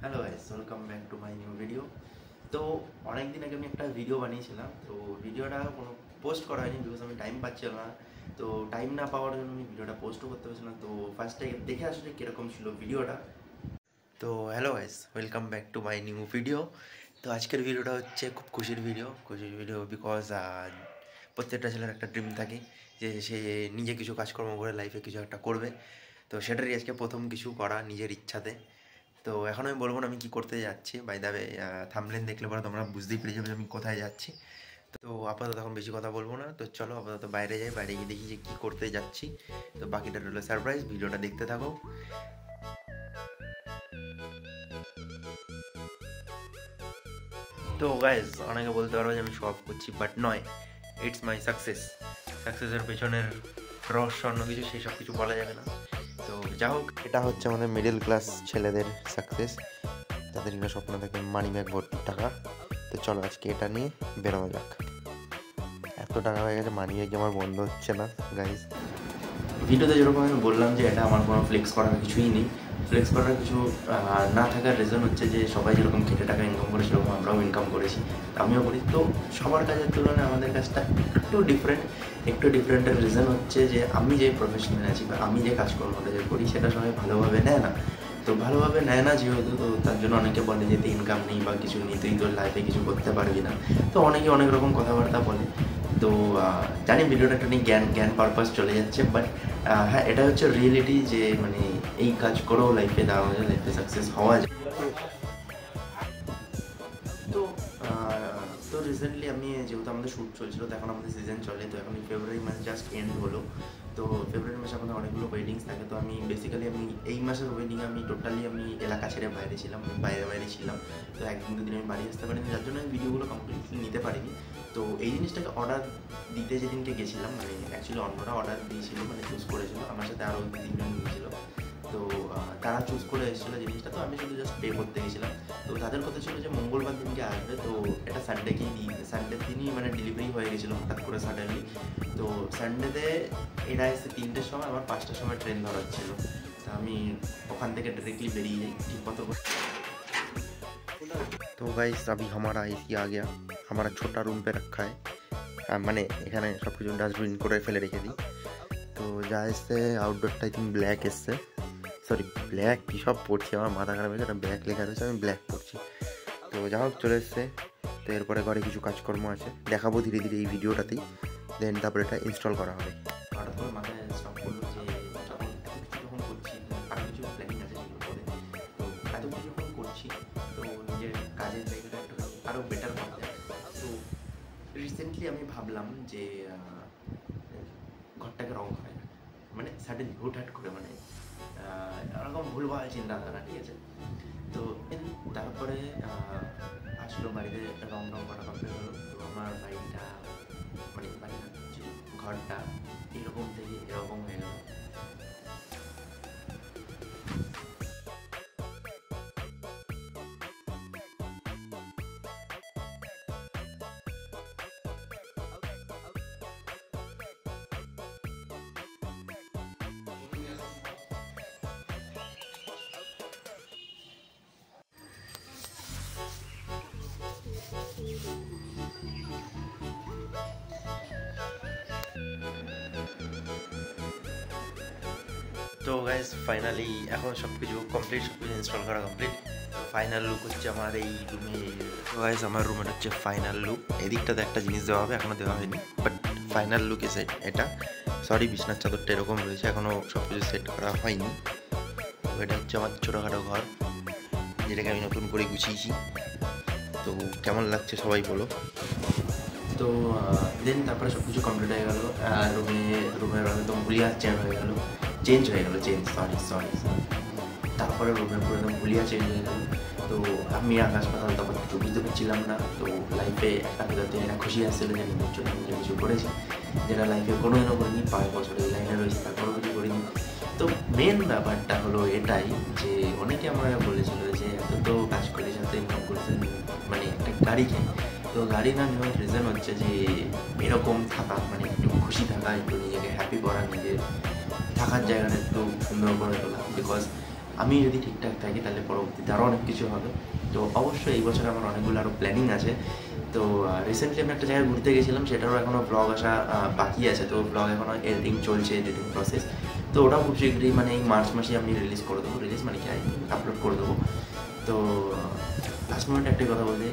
Hello guys, welcome back to my new video. তো অনেক দিন আগে আমি একটা ভিডিও বানিয়েছিলাম, তো ভিডিওটা কোনো পোস্ট করা হয়নি বিকজ আমি টাইম পাচ্ছিলাম না। তো টাইম না পাওয়ার জন্য আমি ভিডিওটা পোস্টও করতে পারছিলাম। তো ফার্স্টে দেখে আসলে কীরকম ছিল ভিডিওটা। তো hello guys, welcome back to my new video. তো আজকের ভিডিওটা হচ্ছে খুব খুশির ভিডিও বিকজ প্রত্যেকটা ছেলের একটা ড্রিম থাকে যে সে নিজে কিছু কাজকর্ম করে লাইফে কিছু একটা করবে। তো সেটারই আজকে প্রথম কিছু করা নিজের ইচ্ছাতে। তো এখন আমি বলবো না আমি কী করতে যাচ্ছি, বাই দ্য ওয়ে থাম্বনেল দেখলে পরে তোমরা বুঝতেই পেরে যাবে আমি কোথায় যাচ্ছি। তো আপাতত এখন বেশি কথা বলবো না, তো চলো আপাতত বাইরে যাই, বাইরে গিয়ে দেখি যে কী করতে যাচ্ছি। তো বাকিটা রইলো সারপ্রাইজ, ভিডিওটা দেখতে থাকো। তো গাইজ, অনেকে বলতে পারবো যে আমি শো অফ করছি, বাট নয়, ইটস মাই সাকসেসের পেছনের রহস্য অন্য কিছু, সেই সব কিছু বলা যাবে না। তো যা হোক, এটা হচ্ছে আমাদের মিডল ক্লাস ছেলেদের সাকসেস, যাদের কিনা স্বপ্ন থাকে মানি ব্যাগ ভর্তি টাকা। তো চলো আজকে এটা নিয়ে বেরোনো যাক। এত টাকা হয়ে গেছে, মানি ব্যাগ আমার বন্ধ হচ্ছে না গাইজ। ভিডিওতে যেরকম আমি বললাম যে এটা আমার কোনো ফ্লেক্স করার কিছুই নেই। ফ্লেক্স করার কিছু না থাকার রিজন হচ্ছে যে সবাই যেরকম খেটে টাকা ইনকাম করে সেরকম আমরাও ইনকাম করেছি, আমিও করি। তো সবার কাজের তুলনায় আমাদের কাজটা একটু ডিফারেন্টের রিজন হচ্ছে যে আমি যে প্রফেশনে আছি বা আমি যে কাজকর্মটা যে করি সেটা সবাই ভালোভাবে নেয় না। তো ভালোভাবে নেয় না যেহেতু, তো তার জন্য অনেকে বলে যে ইনকাম নেই বা কিছু নেই, তুই তোর লাইফে কিছু করতে পারবি না। তো অনেকে অনেক রকম কথাবার্তা বলে। তো জানি ভিডিওটা একটা নিয়ে জ্ঞান পারপাস চলে যাচ্ছে, বাট হ্যাঁ, এটা হচ্ছে রিয়েলিটি যে মানে এই কাজ করেও লাইফে দেওয়া যায়, লাইফে সাকসেস হওয়া যায়। তো তো রিসেন্টলি আমি যেহেতু আমাদের শ্যুট চলছিল, তো এখন আমাদের সিজন চলে, তো এখন ফেব্রুয়ারি মাস জাস্ট এন্ড হলো। তো ফেব্রুয়ারি মাসে আমাদের অনেকগুলো ওয়েডিংস থাকে। তো আমি বেসিক্যালি এই মাসের ওয়েডিংয়ে আমি টোটালি এলাকা ছেড়ে বাইরে ছিলাম, বাইরে ছিলাম। তো একদিন দুদিন আমি বাড়ি আসতে পারিনি, যার জন্য আমি ভিডিওগুলো কমপ্লিটলি নিতে পারিনি। তো এই জিনিসটাকে অর্ডার দিতে যেদিনকে গেছিলাম, মানে অ্যাকচুয়ালি অন্যরা অর্ডার দিয়েছিল, মানে চুজ করেছিল, আমার সাথে আরও তিনজন গিয়েছিল। তো তারা চুজ করে এসেছিলো জিনিসটা, তো আমি শুধু জাস্ট পে করতে গেছিলাম। তো তাদের কথা ছিল যে মঙ্গলবার দিনকে আসবে, তো এটা সানডের দিনই মানে ডেলিভারি হয়ে গেছিলো হঠাৎ করে সাডেনলি। তো সানডেতে এরা এসে 3টের সময়, আমার 5টার সময় ট্রেন ধরার ছিল। তো আমি ওখান থেকে डायरेक्टली বেরিয়ে যাই ঠিক মতো। तो गाइस अभी हमारा एसी आ गया, हमारा छोटा रूम पे रखा है, মানে এখানে সব কিছু ডাস্টবিন করে ফেলে রেখে দিই। তো যা এসছে আউটডোরটা আই থিঙ্ক ব্ল্যাক এসছে, সরি ব্ল্যাক কী সব পড়ছি, আমার মাথা খারাপ হয়েছে, এটা ব্ল্যাক লেখা রয়েছে, আমি ব্ল্যাক পড়ছি। তো যা হোক চলে এসছে। তো এরপরে ঘরে কিছু কাজকর্ম আছে, দেখাবো ধীরে ধীরে এই ভিডিওটাতেই, দেন তারপরে এটা ইনস্টল করা হবে। হঠাৎ করে মাথায় স্টপ করলো যে যখন এত কিছু যখন করছি, আরও কিছু প্ল্যানিং আছে সেগুলো করে। তো এত কিছু যখন করছি, তো নিজের কাজের জায়গাটা একটু আরও বেটার করা যায়। তো রিসেন্টলি আমি ভাবলাম যে ঘরটাকে রং করা যায়, মানে সাডেনলি হুটহাট করে, মানে এরকম ভুলভাল চিন্তাধারা, ঠিক আছে। তো তারপরে আসলো বাড়িতে রং করা কমপ্লিট হলো। তো আমার বাড়িটা, মানে বাড়িটা ঘরটা এরকম থেকে এরকম হয়ে গেল। তো গাইজ ফাইনালি এখন সব কিছু কমপ্লিট, সব কিছু ইনস্টল করা কমপ্লিট। তো ফাইনাল লুক হচ্ছে আমার এই রুমে। তো গাইজ আমার রুমের হচ্ছে ফাইনাল লুক। এদিকটাতে একটা জিনিস দেওয়া হবে, এখনও দেওয়া হয়নি, বাট ফাইনাল লুক এসে এটা, সরি বিছনার চাদরটা এরকম রয়েছে, এখনও সব কিছু সেট করা হয়নি। তো এটা হচ্ছে আমার ছোটোখাটো ঘর, যেটাকে আমি নতুন করে গুছিয়েছি। তো কেমন লাগছে সবাই বলো। তো দেন তারপরে সব কিছু কমপ্লিট হয়ে গেলো। রুমের একদম হুলিয়া চেঞ্জ হয়ে গেলো, সরি। তারপরে রুমের পুরো একদম হুলিয়া চেঞ্জ হয়ে গেলো। তো আমি আকাশ পাতাল তখন কিছু বুঝতে পারছিলাম না। তো লাইফে একটা ভিতরে একটা খুশি আসছিলো যে নিজে কিছু করেছি, যেটা লাইফে কোনোদিনও করিনি। 5 বছর এই লাইনে রয়েছে, তারপরেও কিছু করিনি। তো মেন ব্যাপারটা হলো এটাই যে অনেকে আমাকে বলেছিল যে এত তো কাজ করিস, এত ইনকাম করেছেন, মানে একটা গাড়ি কেন। তো গাড়ি না নেওয়ার রিজন হচ্ছে যে এরকম থাকা, মানে একটু খুশি থাকা, একটু নিজেকে হ্যাপি করা, নিজের থাকার জায়গাটা একটু সুন্দর করে তোলা। বিকজ আমি যদি ঠিকঠাক থাকি তাহলে পরবর্তীতে আরও অনেক কিছু হবে। তো অবশ্যই এই বছর আমার অনেকগুলো আরও প্ল্যানিং আছে। তো রিসেন্টলি আমি একটা জায়গায় ঘুরতে গেছিলাম, সেটারও এখনও ব্লগ আসা বাকি আছে। তো ব্লগ এখনও এডিটিং চলছে, এডিটিং প্রসেস। তো ওটাও খুব শীঘ্রই মানে এই মার্চ মাসে আমি রিলিজ করে দেবো, রিলিজ মানে কি আপলোড করে দেবো। তো লাস্ট মোমেন্টে একটাই কথা বলতে,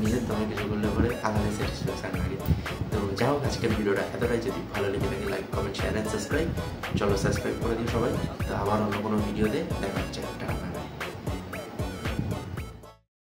নিজের দমে কিছু করলে পরে আলাদা স্যাটিসফ্যাকশান লাগে। তো যাই হোক, আজকের ভিডিওটা এতটাই। যদি ভালো লেগে থাকে like, comment, share and subscribe. চলো সাবস্ক্রাইব করে দিও সবাই। তো আবার অন্য কোনো ভিডিওতে দেখা হচ্ছে। টাটা।